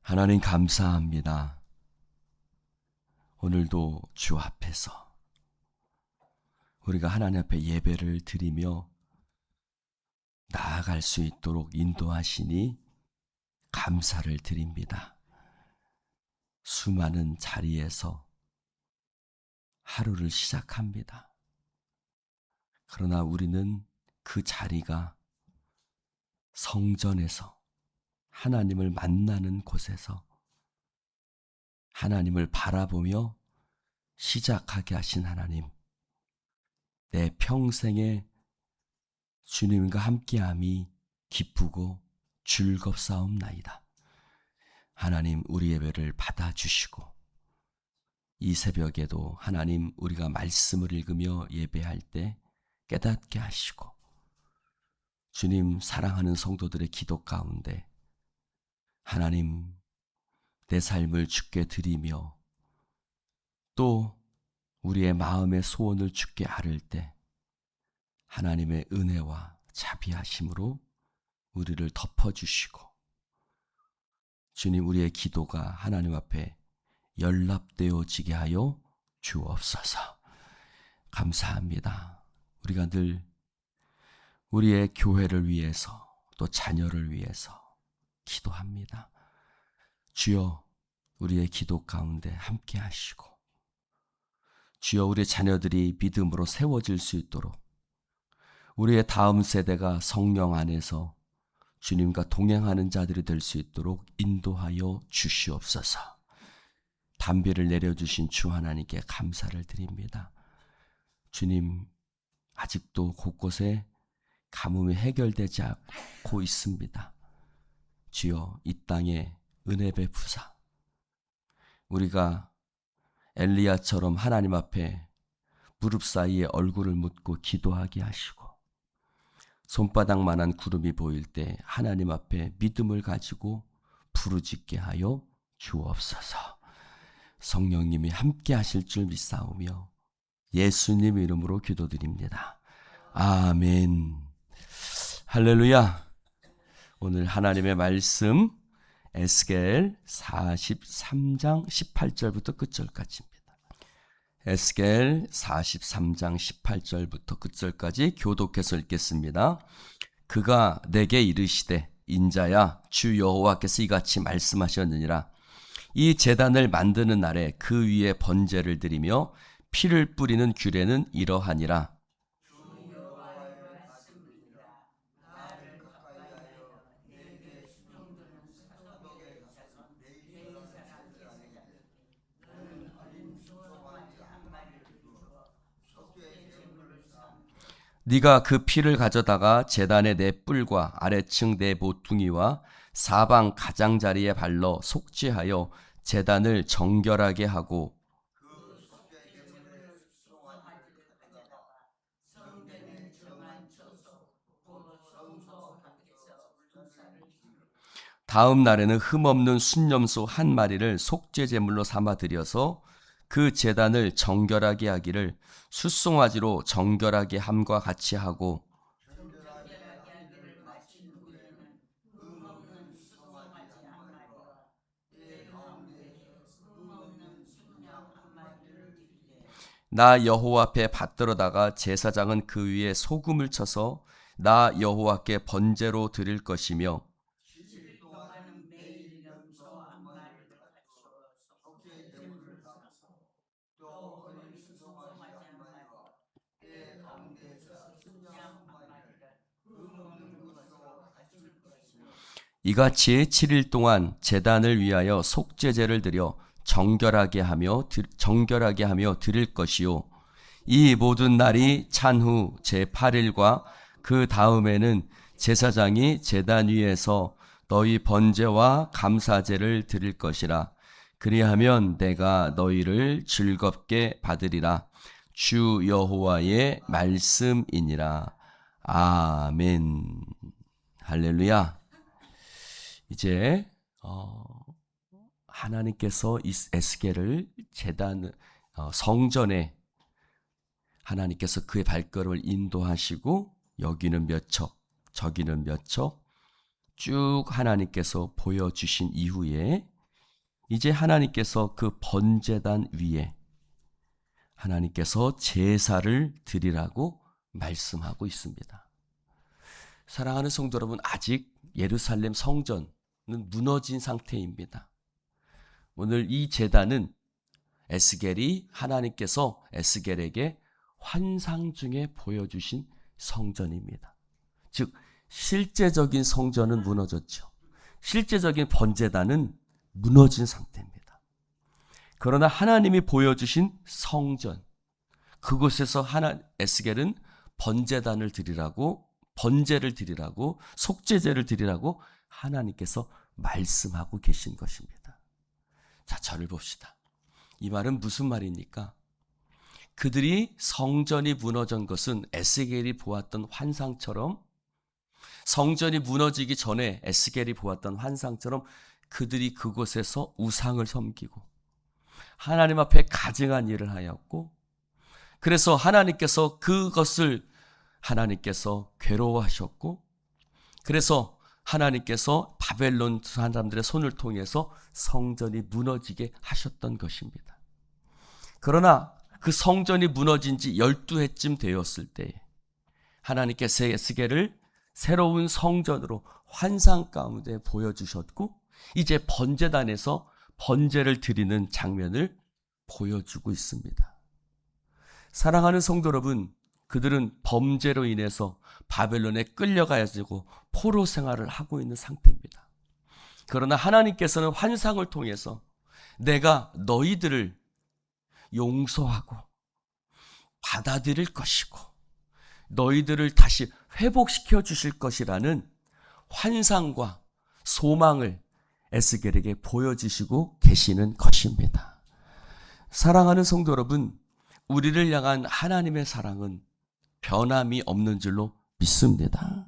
하나님 감사합니다. 오늘도 주 앞에서 우리가 하나님 앞에 예배를 드리며 나아갈 수 있도록 인도하시니 감사를 드립니다. 수많은 자리에서 하루를 시작합니다. 그러나 우리는 그 자리가 성전에서 하나님을 만나는 곳에서 하나님을 바라보며 시작하게 하신 하나님, 내 평생에 주님과 함께함이 기쁘고 즐겁사옵나이다. 하나님, 우리 예배를 받아주시고 이 새벽에도 하나님, 우리가 말씀을 읽으며 예배할 때 깨닫게 하시고 주님 사랑하는 성도들의 기도 가운데 하나님, 내 삶을 주께 드리며 또 우리의 마음의 소원을 주께 아를 때 하나님의 은혜와 자비하심으로 우리를 덮어주시고 주님, 우리의 기도가 하나님 앞에 연락되어지게 하여 주옵소서. 감사합니다. 우리가 늘 우리의 교회를 위해서 또 자녀를 위해서 기도합니다. 주여, 우리의 기도 가운데 함께 하시고 주여, 우리 자녀들이 믿음으로 세워질 수 있도록 우리의 다음 세대가 성령 안에서 주님과 동행하는 자들이 될 수 있도록 인도하여 주시옵소서. 담비를 내려주신 주 하나님께 감사를 드립니다. 주님, 아직도 곳곳에 가뭄이 해결되지 않고 있습니다. 주여, 이 땅에 은혜 베푸사 우리가 엘리야처럼 하나님 앞에 무릎 사이에 얼굴을 묻고 기도하게 하시고 손바닥만한 구름이 보일 때 하나님 앞에 믿음을 가지고 부르짖게 하여 주옵소서. 성령님이 함께 하실 줄 믿사오며 예수님 이름으로 기도드립니다. 아멘. 할렐루야. 오늘 하나님의 말씀 에스겔 43장 18절부터 끝절까지입니다. 에스겔 43장 18절부터 끝절까지 교독해서 읽겠습니다. 그가 내게 이르시되 인자야, 주 여호와께서 이같이 말씀하셨느니라. 이 제단을 만드는 날에 그 위에 번제를 드리며 피를 뿌리는 규례는 이러하니라. 네가 그 피를 가져다가 제단의 네 뿔과 아래층 네 모퉁이와 사방 가장자리에 발라 속죄하여 제단을 정결하게 하고 다음 날에는 흠없는 순염소 한 마리를 속죄 제물로 삼아 드려서 그 제단을 정결하게 하기를 숫송아지로 정결하게 함과 같이 하고 나 여호와 앞에 받들어다가 제사장은 그 위에 소금을 쳐서 나 여호와께 번제로 드릴 것이며 이같이 7일 동안 제단을 위하여 속죄제를 드려 정결하게 하며 드릴 것이요 이 모든 날이 찬 후 제8일과 그 다음에는 제사장이 제단 위에서 너희 번제와 감사제를 드릴 것이라. 그리하면 내가 너희를 즐겁게 받으리라. 주 여호와의 말씀이니라. 아멘. 할렐루야. 이제 하나님께서 이 에스겔을 제단 성전에 하나님께서 그의 발걸음을 인도하시고 여기는 몇 척, 저기는 몇 척 쭉 하나님께서 보여주신 이후에 이제 하나님께서 그 번제단 위에 하나님께서 제사를 드리라고 말씀하고 있습니다. 사랑하는 성도 여러분, 아직 예루살렘 성전은 무너진 상태입니다. 오늘 이 제단은 에스겔이 하나님께서 에스겔에게 환상 중에 보여주신 성전입니다. 즉 실제적인 성전은 무너졌죠. 실제적인 번제단은 무너진 상태입니다. 그러나 하나님이 보여주신 성전, 그곳에서 에스겔은 번제단을 드리라고, 번제를 드리라고, 속죄제를 드리라고 하나님께서 말씀하고 계신 것입니다. 자, 저를 봅시다. 이 말은 무슨 말입니까? 그들이 성전이 무너진 것은 에스겔이 보았던 환상처럼, 성전이 무너지기 전에 에스겔이 보았던 환상처럼 그들이 그곳에서 우상을 섬기고 하나님 앞에 가증한 일을 하였고, 그래서 하나님께서 그것을 하나님께서 괴로워하셨고, 그래서 하나님께서 바벨론 사람들의 손을 통해서 성전이 무너지게 하셨던 것입니다. 그러나 그 성전이 무너진 지 12해쯤 되었을 때 하나님께서 에스겔을 새로운 성전으로 환상 가운데 보여주셨고, 이제 번제단에서 번제를 드리는 장면을 보여주고 있습니다. 사랑하는 성도 여러분, 그들은 범죄로 인해서 바벨론에 끌려가지고 포로 생활을 하고 있는 상태입니다. 그러나 하나님께서는 환상을 통해서 내가 너희들을 용서하고 받아들일 것이고 너희들을 다시 회복시켜 주실 것이라는 환상과 소망을 에스겔에게 보여주시고 계시는 것입니다. 사랑하는 성도 여러분, 우리를 향한 하나님의 사랑은 변함이 없는 줄로 믿습니다.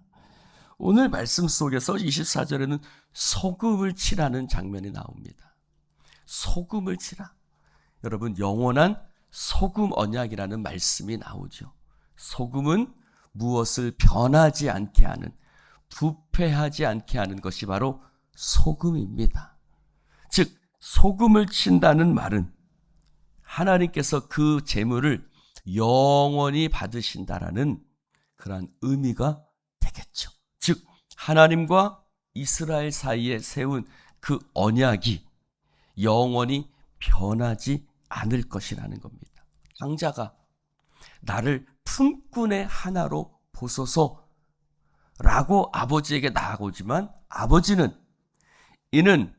오늘 말씀 속에서 24절에는 소금을 치라는 장면이 나옵니다. 소금을 치라. 여러분, 영원한 소금 언약이라는 말씀이 나오죠. 소금은 무엇을 변하지 않게 하는, 부패하지 않게 하는 것이 바로 소금입니다. 즉 소금을 친다는 말은 하나님께서 그 제물을 영원히 받으신다라는 그러한 의미가 되겠죠. 즉 하나님과 이스라엘 사이에 세운 그 언약이 영원히 변하지 않을 것이라는 겁니다. 장자가 나를 품꾼의 하나로 보소서라고 아버지에게 나아오지만 아버지는 이는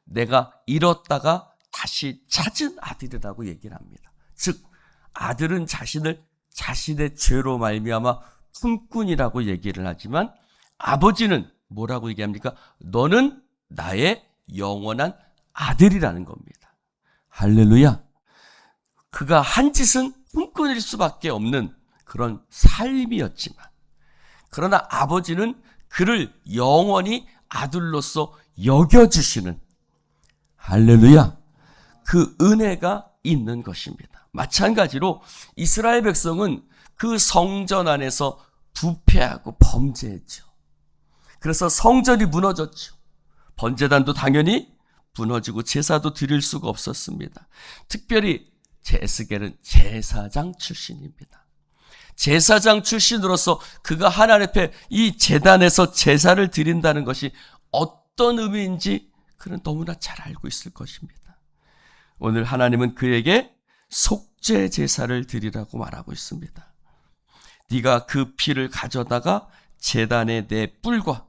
내가 잃었다가 다시 찾은 아들이라고 얘기를 합니다. 즉 아들은 자신의 죄로 말미암아 품꾼이라고 얘기를 하지만 아버지는 뭐라고 얘기합니까? 너는 나의 영원한 아들이라는 겁니다. 할렐루야. 그가 한 짓은 품꾼일 수밖에 없는 그런 삶이었지만, 그러나 아버지는 그를 영원히 아들로서 여겨주시는, 할렐루야, 그 은혜가 있는 것입니다. 마찬가지로 이스라엘 백성은 그 성전 안에서 부패하고 범죄했죠. 그래서 성전이 무너졌죠. 번제단도 당연히 무너지고 제사도 드릴 수가 없었습니다. 특별히 에스겔은 제사장 출신입니다. 제사장 출신으로서 그가 하나님 앞에 이 제단에서 제사를 드린다는 것이 어떤 의미인지 그는 너무나 잘 알고 있을 것입니다. 오늘 하나님은 그에게 속죄 제사를 드리라고 말하고 있습니다. 네가 그 피를 가져다가 제단의 내 뿔과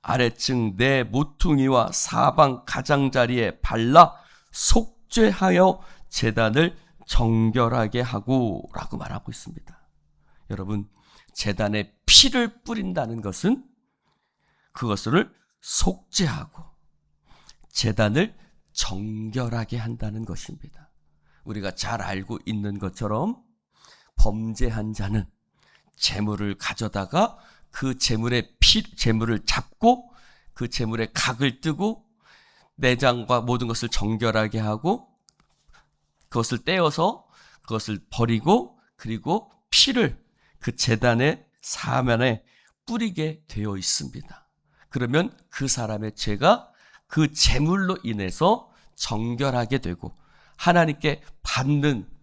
아래층 내 모퉁이와 사방 가장자리에 발라 속죄하여 제단을 정결하게 하고 라고 말하고 있습니다. 여러분, 제단에 피를 뿌린다는 것은 그것을 속죄하고 제단을 정결하게 한다는 것입니다. 우리가 잘 알고 있는 것처럼 범죄한 자는 제물을 가져다가 그 제물의 제물을 잡고 그 제물의 각을 뜨고 내장과 모든 것을 정결하게 하고 그것을 떼어서 그것을 버리고 그리고 피를 그 제단의 사면에 뿌리게 되어 있습니다. 그러면 그 사람의 죄가 그 제물로 인해서 정결하게 되고 하나님께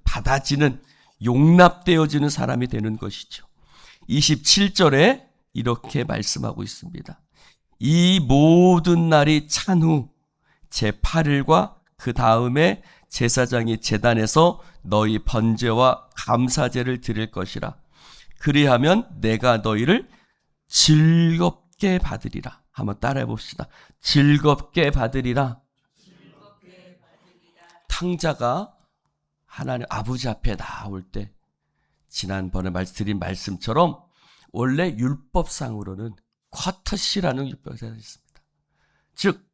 받아지는 용납되어지는 사람이 되는 것이죠. 27절에 이렇게 말씀하고 있습니다. 이 모든 날이 찬 후 제8일과 그 다음에 제사장이 제단에서 너희 번제와 감사제를 드릴 것이라. 그리하면 내가 너희를 즐겁게 받으리라. 한번 따라해 봅시다. 즐겁게 받으리라. 탕자가 하나님 아버지 앞에 나올 때 지난번에 드린 말씀처럼 원래 율법상으로는 쿼터시라는 율법이 있습니다. 즉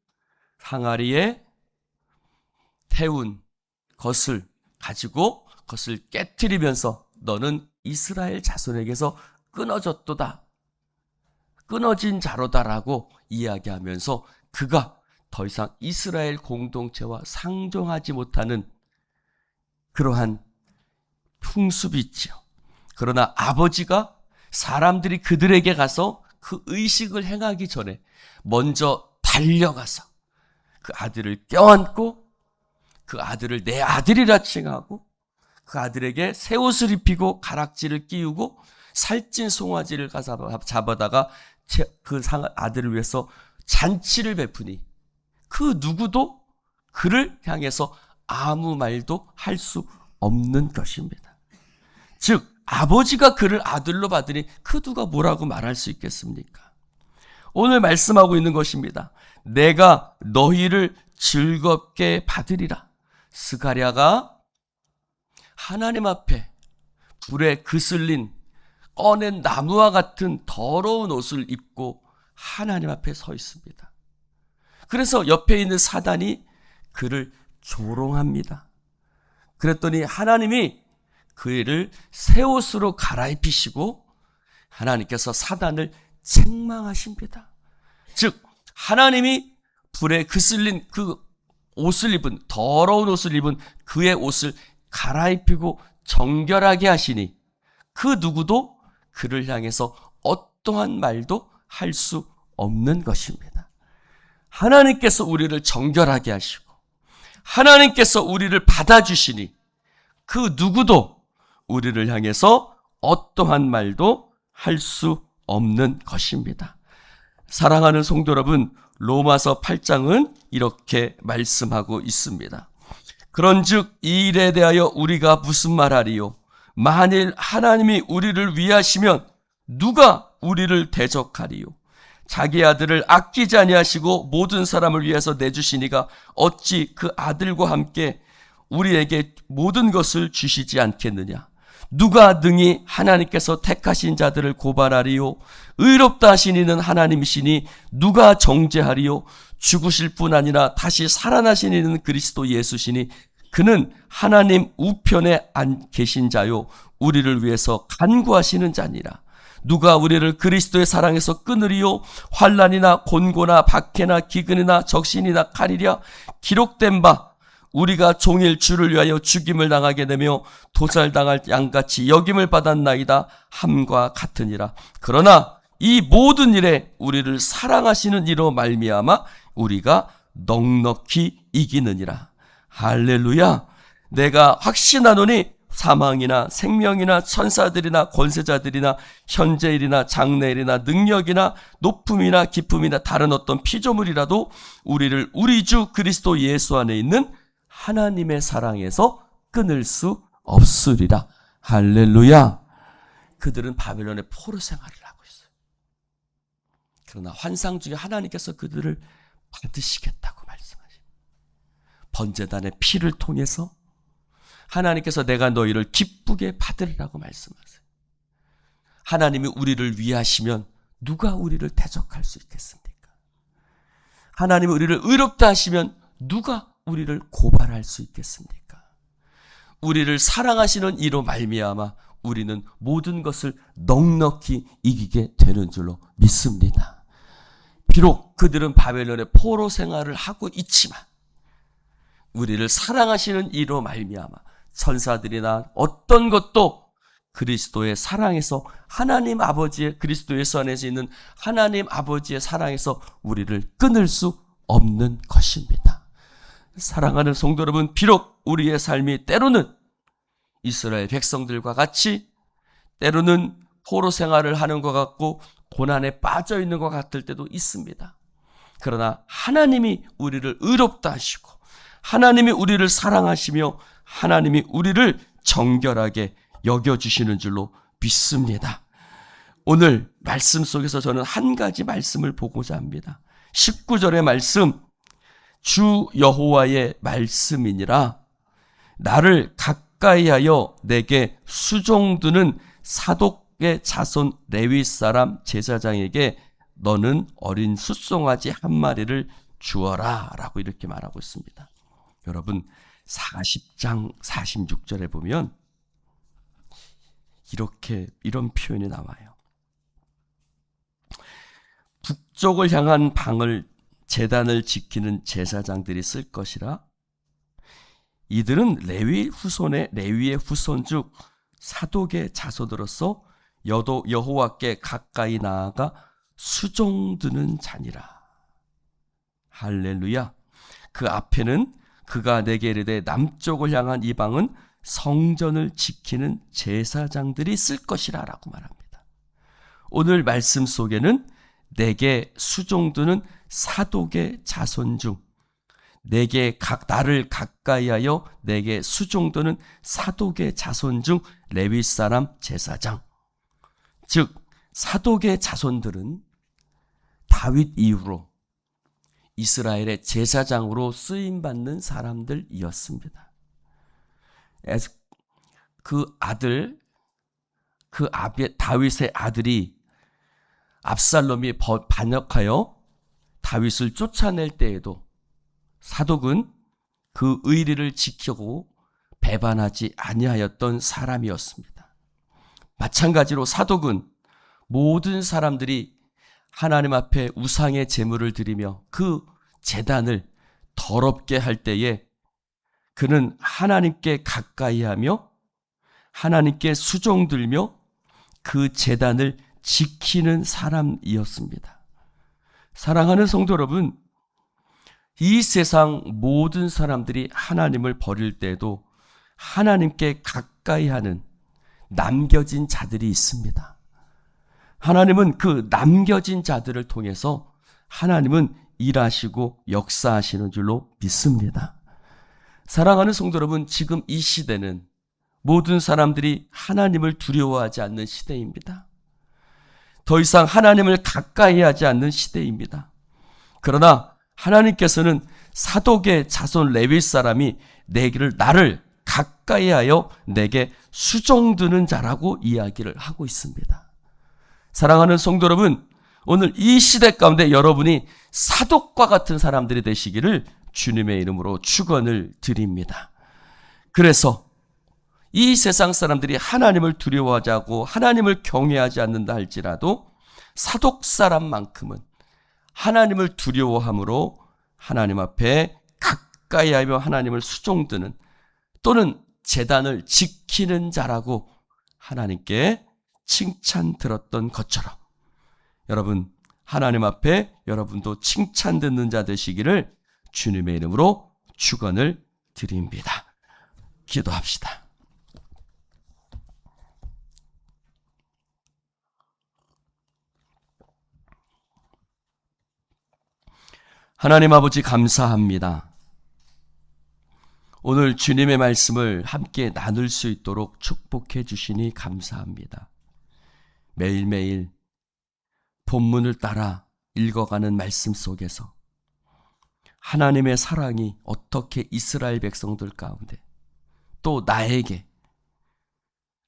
항아리에 태운 것을 가지고 그것을 깨트리면서 너는 이스라엘 자손에게서 끊어졌도다, 끊어진 자로다라고 이야기하면서 그가 더 이상 이스라엘 공동체와 상종하지 못하는 그러한 풍습이 있죠. 그러나 아버지가 사람들이 그들에게 가서 그 의식을 행하기 전에 먼저 달려가서 그 아들을 껴안고 그 아들을 내 아들이라 칭하고 그 아들에게 새 옷을 입히고 가락지를 끼우고 살찐 송아지를 잡아다가 그 아들을 위해서 잔치를 베푸니 그 누구도 그를 향해서 아무 말도 할 수 없는 것입니다. 즉 아버지가 그를 아들로 받으니 그 누가 뭐라고 말할 수 있겠습니까? 오늘 말씀하고 있는 것입니다. 내가 너희를 즐겁게 받으리라. 스가랴가 하나님 앞에 불에 그슬린 꺼낸 나무와 같은 더러운 옷을 입고 하나님 앞에 서 있습니다. 그래서 옆에 있는 사단이 그를 조롱합니다. 그랬더니 하나님이 그를 새 옷으로 갈아입히시고 하나님께서 사단을 책망하십니다. 즉 하나님이 불에 그슬린 그 옷을 입은 더러운 옷을 입은 그의 옷을 갈아입히고 정결하게 하시니 그 누구도 그를 향해서 어떠한 말도 할 수 없는 것입니다. 하나님께서 우리를 정결하게 하시고 하나님께서 우리를 받아주시니 그 누구도 우리를 향해서 어떠한 말도 할 수 없는 것입니다. 사랑하는 성도 여러분, 로마서 8장은 이렇게 말씀하고 있습니다. 그런즉 이 일에 대하여 우리가 무슨 말하리요? 만일 하나님이 우리를 위하시면 누가 우리를 대적하리요? 자기 아들을 아끼지 아니하시고 모든 사람을 위해서 내주시니가 어찌 그 아들과 함께 우리에게 모든 것을 주시지 않겠느냐? 누가 능히 하나님께서 택하신 자들을 고발하리요? 의롭다 하신 이는 하나님이시니 누가 정죄하리요? 죽으실 뿐 아니라 다시 살아나신 이는 그리스도 예수시니 그는 하나님 우편에 안 계신 자요 우리를 위해서 간구하시는 자니라. 누가 우리를 그리스도의 사랑에서 끊으리요? 환난이나 곤고나 박해나 기근이나 적신이나 칼이랴. 기록된 바 우리가 종일 주를 위하여 죽임을 당하게 되며 도살당할 양같이 여김을 받았나이다 함과 같으니라. 그러나 이 모든 일에 우리를 사랑하시는 이로 말미암아 우리가 넉넉히 이기느니라. 할렐루야. 내가 확신하노니 사망이나 생명이나 천사들이나 권세자들이나 현재일이나 장래일이나 능력이나 높음이나 기쁨이나 다른 어떤 피조물이라도 우리를 우리 주 그리스도 예수 안에 있는 하나님의 사랑에서 끊을 수 없으리라. 할렐루야. 그들은 바벨론의 포로 생활을 하고 있어요. 그러나 환상 중에 하나님께서 그들을 받으시겠다고 말씀하십니다. 번제단의 피를 통해서 하나님께서 내가 너희를 기쁘게 받으리라고 말씀하세요. 하나님이 우리를 위하시면 누가 우리를 대적할 수 있겠습니까? 하나님이 우리를 의롭다 하시면 누가 우리를 고발할 수 있겠습니까? 우리를 사랑하시는 이로 말미암아 우리는 모든 것을 넉넉히 이기게 되는 줄로 믿습니다. 비록 그들은 바벨론의 포로 생활을 하고 있지만 우리를 사랑하시는 이로 말미암아 천사들이나 어떤 것도 그리스도의 사랑에서 하나님 아버지의 그리스도 예수 안에서 있는 하나님 아버지의 사랑에서 우리를 끊을 수 없는 것입니다. 사랑하는 성도 여러분, 비록 우리의 삶이 때로는 이스라엘 백성들과 같이 때로는 포로 생활을 하는 것 같고 고난에 빠져 있는 것 같을 때도 있습니다. 그러나 하나님이 우리를 의롭다 하시고 하나님이 우리를 사랑하시며 하나님이 우리를 정결하게 여겨주시는 줄로 믿습니다. 오늘 말씀 속에서 저는 한 가지 말씀을 보고자 합니다. 19절의 말씀, 주 여호와의 말씀이니라. 나를 가까이하여 내게 수종드는 사독의 자손 레위 사람 제사장에게 너는 어린 숫송아지 한 마리를 주어라 라고 이렇게 말하고 있습니다. 여러분 40장 46절에 보면 이런 표현이 나와요. 북쪽을 향한 방을 제단을 지키는 제사장들이 쓸 것이라. 이들은 레위의 후손 중 사독의 자손으로서 여호와께 가까이 나아가 수종드는 자니라. 할렐루야. 그 앞에는 그가 내게 이르되 남쪽을 향한 이 방은 성전을 지키는 제사장들이 쓸 것이라 라고 말합니다. 오늘 말씀 속에는 내게 수종드는 사독의 자손 중 나를 가까이하여 내게 수종드는 사독의 자손 중 레위 사람 제사장, 즉 사독의 자손들은 다윗 이후로 이스라엘의 제사장으로 쓰임받는 사람들이었습니다. 다윗의 아들이 압살롬이 반역하여 다윗을 쫓아낼 때에도 사독은 그 의리를 지키고 배반하지 아니하였던 사람이었습니다. 마찬가지로 사독은 모든 사람들이 하나님 앞에 우상의 제물을 드리며 그 제단을 더럽게 할 때에 그는 하나님께 가까이 하며 하나님께 수종들며 그 제단을 지키는 사람이었습니다. 사랑하는 성도 여러분, 이 세상 모든 사람들이 하나님을 버릴 때에도 하나님께 가까이 하는 남겨진 자들이 있습니다. 하나님은 그 남겨진 자들을 통해서 하나님은 일하시고 역사하시는 줄로 믿습니다. 사랑하는 성도 여러분, 지금 이 시대는 모든 사람들이 하나님을 두려워하지 않는 시대입니다. 더 이상 하나님을 가까이 하지 않는 시대입니다. 그러나 하나님께서는 사독의 자손 레위 사람이 나를 가까이 하여 내게 수종드는 자라고 이야기를 하고 있습니다. 사랑하는 성도 여러분, 오늘 이 시대 가운데 여러분이 사독과 같은 사람들이 되시기를 주님의 이름으로 축원을 드립니다. 그래서 이 세상 사람들이 하나님을 두려워하지 않고 하나님을 경외하지 않는다 할지라도 사독 사람만큼은 하나님을 두려워함으로 하나님 앞에 가까이 하며 하나님을 수종드는 또는 제단을 지키는 자라고 하나님께 칭찬 들었던 것처럼 여러분 하나님 앞에 여러분도 칭찬 듣는 자 되시기를 주님의 이름으로 축원을 드립니다. 기도합시다. 하나님 아버지 감사합니다. 오늘 주님의 말씀을 함께 나눌 수 있도록 축복해 주시니 감사합니다. 매일매일 본문을 따라 읽어가는 말씀 속에서 하나님의 사랑이 어떻게 이스라엘 백성들 가운데 또 나에게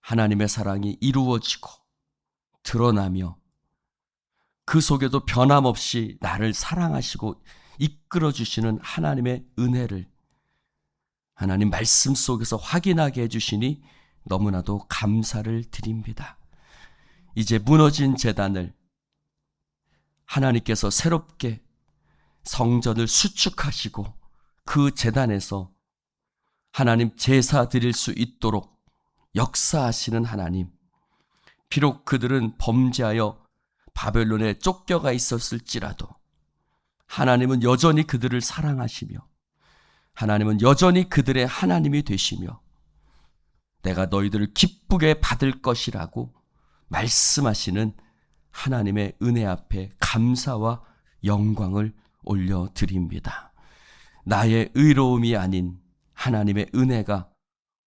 하나님의 사랑이 이루어지고 드러나며 그 속에도 변함없이 나를 사랑하시고 이끌어주시는 하나님의 은혜를 하나님 말씀 속에서 확인하게 해주시니 너무나도 감사를 드립니다. 이제 무너진 제단을 하나님께서 새롭게 성전을 수축하시고 그 제단에서 하나님 제사 드릴 수 있도록 역사하시는 하나님, 비록 그들은 범죄하여 바벨론에 쫓겨가 있었을지라도 하나님은 여전히 그들을 사랑하시며 하나님은 여전히 그들의 하나님이 되시며 내가 너희들을 기쁘게 받을 것이라고 말씀하시는 하나님의 은혜 앞에 감사와 영광을 올려드립니다. 나의 의로움이 아닌 하나님의 은혜가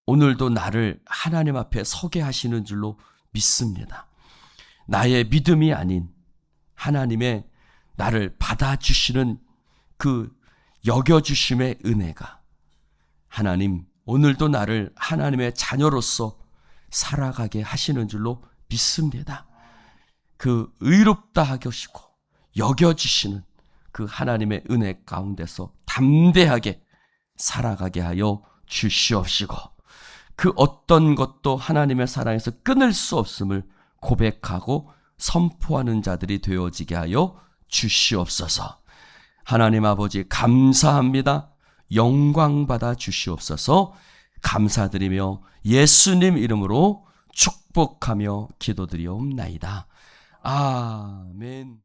오늘도 나를 하나님 앞에 서게 하시는 줄로 믿습니다. 나의 믿음이 아닌 하나님의 나를 받아주시는 그 여겨주심의 은혜가 하나님 오늘도 나를 하나님의 자녀로서 살아가게 하시는 줄로 믿습니다. 그 의롭다 하시고 여겨주시는 그 하나님의 은혜 가운데서 담대하게 살아가게 하여 주시옵시고 그 어떤 것도 하나님의 사랑에서 끊을 수 없음을 고백하고 선포하는 자들이 되어지게 하여 주시옵소서. 하나님 아버지 감사합니다. 영광 받아 주시옵소서. 감사드리며 예수님 이름으로 축복하며 기도드리옵나이다. 아멘.